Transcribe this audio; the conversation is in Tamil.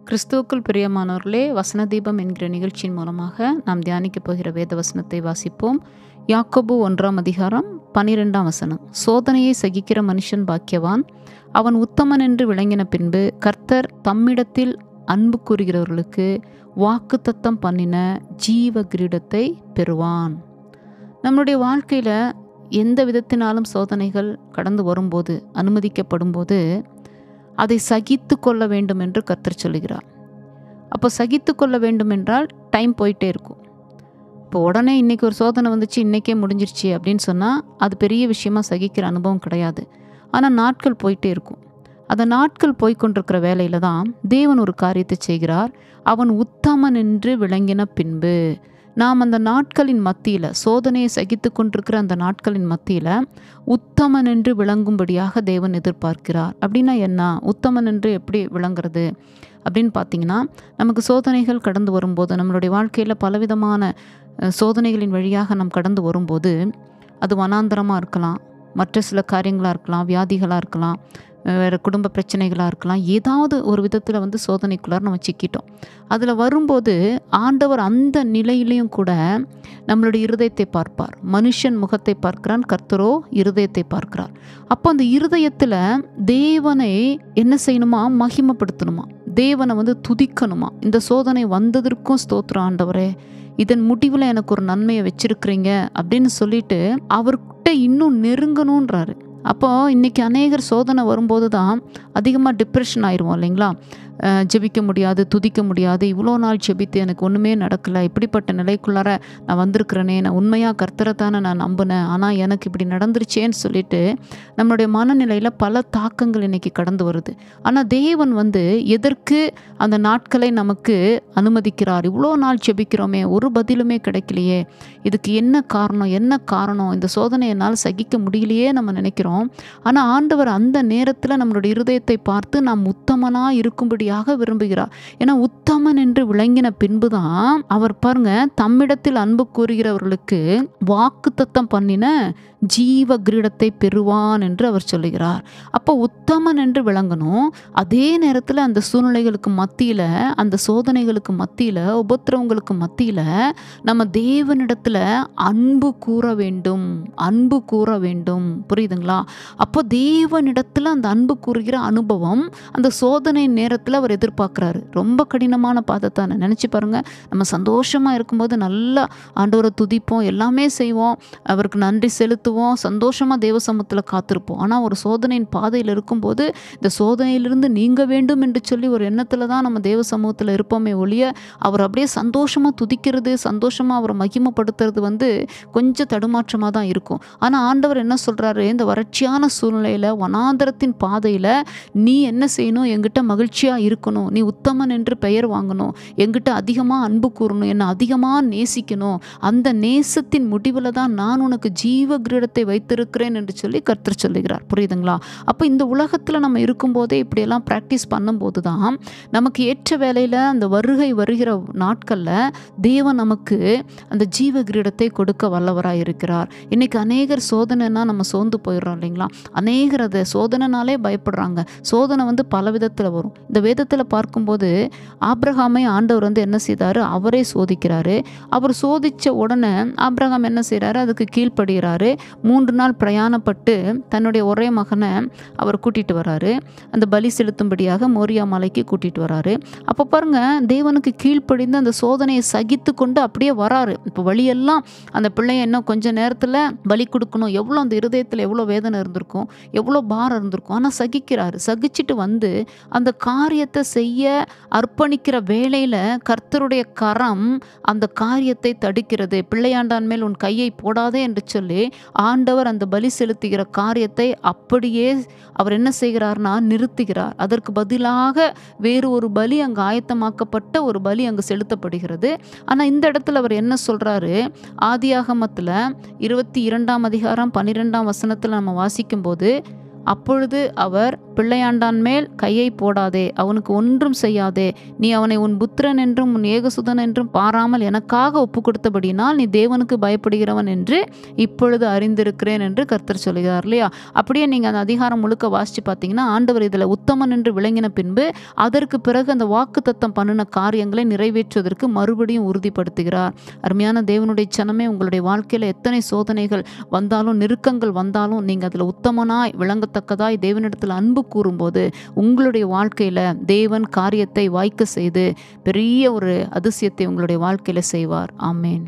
கிறிஸ்துவுக்குள் பிரியமானவர்களே, வசன தீபம் என்கிற நிகழ்ச்சியின் மூலமாக நாம் தியானிக்கப் போகிற வேத வசனத்தை வாசிப்போம். யாக்கோபு 1:12 சோதனையை சகிக்கிற மனுஷன் பாக்கியவான், அவன் உத்தமன் என்று விளங்கின பின்பு கர்த்தர் தம்மிடத்தில் அன்பு கூறுகிறவர்களுக்கு வாக்குத்தத்தம் பண்ணின ஜீவ கிரீடத்தை பெறுவான். நம்முடைய வாழ்க்கையில் எந்த விதத்தினாலும் சோதனைகள் கடந்து வரும்போது, அனுமதிக்கப்படும் போது அதை சகித்து கொள்ள வேண்டும் என்று கர்த்தர் சொல்லுகிறார். அப்போ சகித்து கொள்ள வேண்டும் என்றால் டைம் போயிட்டே இருக்கும். இப்போ உடனே இன்றைக்கி ஒரு சோதனை வந்துச்சு, இன்றைக்கே முடிஞ்சிருச்சு அப்படின்னு சொன்னால் அது பெரிய விஷயமாக சகிக்கிற அனுபவம் கிடையாது. ஆனால் நாட்கள் போயிட்டே இருக்கும். அந்த நாட்கள் போய்கொண்டிருக்கிற வேலையில் தான் தேவன் ஒரு காரியத்தை செய்கிறார். அவன் உத்தமன் என்று விளங்கின பின்பு நாம் அந்த நாட்களின் மத்தியில், சோதனையை சகித்து கொண்டிருக்கிற அந்த நாட்களின் மத்தியில் உத்தமன் என்று விளங்கும்படியாக தேவன் எதிர்பார்க்கிறார். அப்படின்னா என்ன? உத்தமன் என்று எப்படி விளங்குறது அப்படின்னு பார்த்தீங்கன்னா, நமக்கு சோதனைகள் கடந்து வரும்போது, நம்மளுடைய வாழ்க்கையில் பலவிதமான சோதனைகளின் வழியாக நாம் கடந்து வரும்போது, அது வனாந்தரமாக இருக்கலாம், மற்ற சில காரியங்களாக இருக்கலாம், வியாதிகளாக இருக்கலாம், வேறு குடும்ப பிரச்சனைகளாக இருக்கலாம். ஏதாவது ஒரு விதத்தில் சோதனைக்குள்ளார நம்ம சிக்கிட்டோம். அதில் வரும்போது ஆண்டவர் அந்த நிலையிலையும் கூட நம்மளுடைய இருதயத்தை பார்ப்பார். மனுஷன் முகத்தை பார்க்கிறான், கர்த்தரோ இருதயத்தை பார்க்கிறார். அப்போ அந்த இருதயத்தில் தேவனை என்ன செய்யணுமா? மகிமைப்படுத்தணுமா, தேவனை துதிக்கணுமா. இந்த சோதனை வந்ததற்கும் ஸ்தோத்திரம் ஆண்டவரே, இதன் முடிவில் எனக்கு ஒரு நன்மையை வச்சிருக்கிறீங்க அப்படின்னு சொல்லிட்டு அவர்கிட்ட இன்னும் நெருங்கணுன்றாரு. அப்போ இன்றைக்கி அநேகர் சோதனை வரும்போது தான் அதிகமாக டிப்ரெஷன் ஆயிடுவோம் இல்லைங்களா? ஜெபிக்க முடியாது, துதிக்க முடியாது, இவ்வளோ நாள் ஜெபித்து எனக்கு ஒன்றுமே நடக்கலை, இப்படிப்பட்ட நிலைக்குள்ளார நான் வந்திருக்கிறேனே, நான் உண்மையாக கர்த்தரை தானே நான் நம்பினேன், ஆனால் எனக்கு இப்படி நடந்துருச்சேன்னு சொல்லிட்டு நம்மளுடைய மனநிலையில் பல தாக்கங்கள் இன்றைக்கி கடந்து வருது. ஆனால் தேவன் எதற்கு அந்த நாட்களை நமக்கு அனுமதிக்கிறார்? இவ்வளோ நாள் ஜெபிக்கிறோமே, ஒரு பதிலுமே கிடைக்கலையே, இதுக்கு என்ன காரணம், இந்த சோதனை என்னால் சகிக்க முடியலையே நம்ம நினைக்கிறோம். ஆனால் ஆண்டவர் அந்த நேரத்தில் நம்மளுடைய இருதயத்தை பார்த்து நாம் உத்தமனாக இருக்கும்படி விரும்புகிறார். ஏன்னா உத்தமன் என்று விளங்கின பின்புதான் அவர் பாருங்க, தம்மிடத்தில் அன்பு கூறுகிறவர்களுக்கு வாக்குத்தத்தம் பண்ணின ஜீவ கிரீடத்தை பெறுவான் என்று அவர் சொல்லுகிறார். அப்போ உத்தமன் என்று விளங்கணும். அதே நேரத்தில் அந்த சூழ்நிலைகளுக்கு மத்தியில், அந்த சோதனைகளுக்கு மத்தியில், உபத்திரவங்களுக்கு மத்தியில் நம்ம தேவனிடத்தில் அன்பு கூற வேண்டும். புரியுதுங்களா? அப்போ தேவனிடத்தில் அந்த அன்பு கூறுகிற அனுபவம் அந்த சோதனை நேரத்தில் அவர் எதிர்பார்க்குறாரு. ரொம்ப கடினமான பாதத்தான நினச்சி பாருங்கள். நம்ம சந்தோஷமாக இருக்கும்போது நல்லா ஆண்டவரை துதிப்போம், எல்லாமே செய்வோம், அவருக்கு நன்றி செலுத்துவோம், சந்தோஷமாக தேவ சமூகத்தில் காத்திருப்போம். ஆனால் ஒரு சோதனையின் பாதையில் இருக்கும்போது இந்த சோதனையிலிருந்து நீங்க வேண்டும் என்று சொல்லி ஒரு எண்ணத்தில் தான் நம்ம தேவ சமூகத்தில் இருப்போமே ஒழிய, அவர் அப்படியே சந்தோஷமாக துதிக்கிறது, சந்தோஷமாக அவரை மகிமைப்படுத்துறது கொஞ்சம் தடுமாற்றமாக தான் இருக்கும். ஆனால் ஆண்டவர் என்ன சொல்கிறாரு? இந்த வறட்சியான சூழ்நிலையில், வனாந்தரத்தின் பாதையில் நீ என்ன செய்யணும்? என்கிட்ட மகிழ்ச்சியாக இருக்கணும், நீ உத்தமன் என்று பெயர் வாங்கணும், என்கிட்ட அதிகமாக அன்பு கூறணும், என்னை அதிகமாக நேசிக்கணும். அந்த நேசத்தின் முடிவில் தான் நான் உனக்கு ஜீவ கிரீடத்தை வைத்திருக்கிறேன் என்று சொல்லி கர்த்தர் சொல்லுகிறார். புரியுதுங்களா? அப்போ இந்த உலகத்தில் நம்ம இருக்கும்போதே இப்படியெல்லாம் ப்ராக்டிஸ் பண்ணும்போது தான் நமக்கு ஏற்ற வேலையில் அந்த வருகிற நாட்களில் தேவன் நமக்கு அந்த ஜீவ கிரீடத்தை கொடுக்க வல்லவராக இருக்கிறார். இன்றைக்கி அநேகர் சோதனைனா நம்ம சோர்ந்து போயிடுறோம் இல்லைங்களா? அநேகர் அதை சோதனைனாலே பயப்படுறாங்க. சோதனை பல விதத்தில் வரும். இந்த வேதத்தில் பார்க்கும்போது ஆபிரகாமை ஆண்டவர் என்ன செய்தார்? அவரே சோதிக்கிறாரு. அவர் சோதித்த உடனே ஆபிரகாம் என்ன செய்கிறாரு? அதுக்கு கீழ்ப்படுகிறாரு. 3 நாள் பிரயாணப்பட்டு தன்னுடைய ஒரே மகனை அவர் கூட்டிகிட்டு வராரு. அந்த பலி செலுத்தும்படியாக மோரியா மலைக்கு கூட்டிகிட்டு வராரு. அப்போ பாருங்க, தேவனுக்கு கீழ்ப்படிந்து அந்த சோதனையை சகித்து கொண்டு அப்படியே வராரு. இப்போ வழியெல்லாம் அந்த பிள்ளைய இன்னும் கொஞ்சம் நேரத்தில் பலி கொடுக்கணும், எவ்வளோ அந்த இருதயத்தில் எவ்வளோ வேதனை இருந்திருக்கும், எவ்வளோ பாரம் இருந்திருக்கும். ஆனால் சகிக்கிறாரு. சகிச்சுட்டு அந்த காரியத்தை செய்ய அர்ப்பணிக்கிற வேளையில் கர்த்தருடைய கரம் அந்த காரியத்தை தடுக்கிறது. பிள்ளையாண்டான் மேல் உன் கையை போடாதே என்று சொல்லி ஆண்டவர் அந்த பலி செலுத்துகிற காரியத்தை அப்படியே அவர் என்ன செய்கிறார்னா நிறுத்துகிறார். அதற்கு பதிலாக வேறு ஒரு பலி அங்கு ஆயத்தமாக்கப்பட்ட ஒரு பலி அங்கு செலுத்தப்படுகிறது. ஆனால் இந்த இடத்துல அவர் என்ன சொல்றாரு? ஆதியாகமத்தில் 22 அதிகாரம் 12 நம்ம வாசிக்கும்போது, அப்பொழுது அவர் பிள்ளையாண்டான் மேல் கையை போடாதே, அவனுக்கு ஒன்றும் செய்யாதே. நீ அவனை உன் புத்திரன் என்றும் உன் ஏகசுதன் என்றும் பாராமல் எனக்காக ஒப்பு கொடுத்தபடினால் நீ தேவனுக்கு பயப்படுகிறவன் என்று இப்பொழுது அறிந்திருக்கிறேன் என்று கர்த்தர் சொல்கிறார் இல்லையா. அப்படியே நீங்கள் அந்த அதிகாரம் முழுக்க வாசித்து பார்த்தீங்கன்னா ஆண்டவர் இதில் உத்தமன் என்று விளங்கின பின்பு அதற்கு பிறகு அந்த வாக்குத்தத்தம் பண்ணின காரியங்களை நிறைவேற்றுவதற்கு மறுபடியும் உறுதிப்படுத்துகிறார். அருமையான தேவனுடைய ஜனமே, உங்களுடைய வாழ்க்கையில் எத்தனை சோதனைகள் வந்தாலும் நெருக்கங்கள் வந்தாலும் நீங்கள் அதில் உத்தமனாய் விளங்கத்தக்கதாய் தேவனிடத்தில் அன்பு கூறும்போது உங்களுடைய வாழ்க்கையில் தேவன் காரியத்தை வாய்க்க செய்து பெரிய ஒரு அதிசயத்தை உங்களுடைய வாழ்க்கையில் செய்வார். ஆமேன்.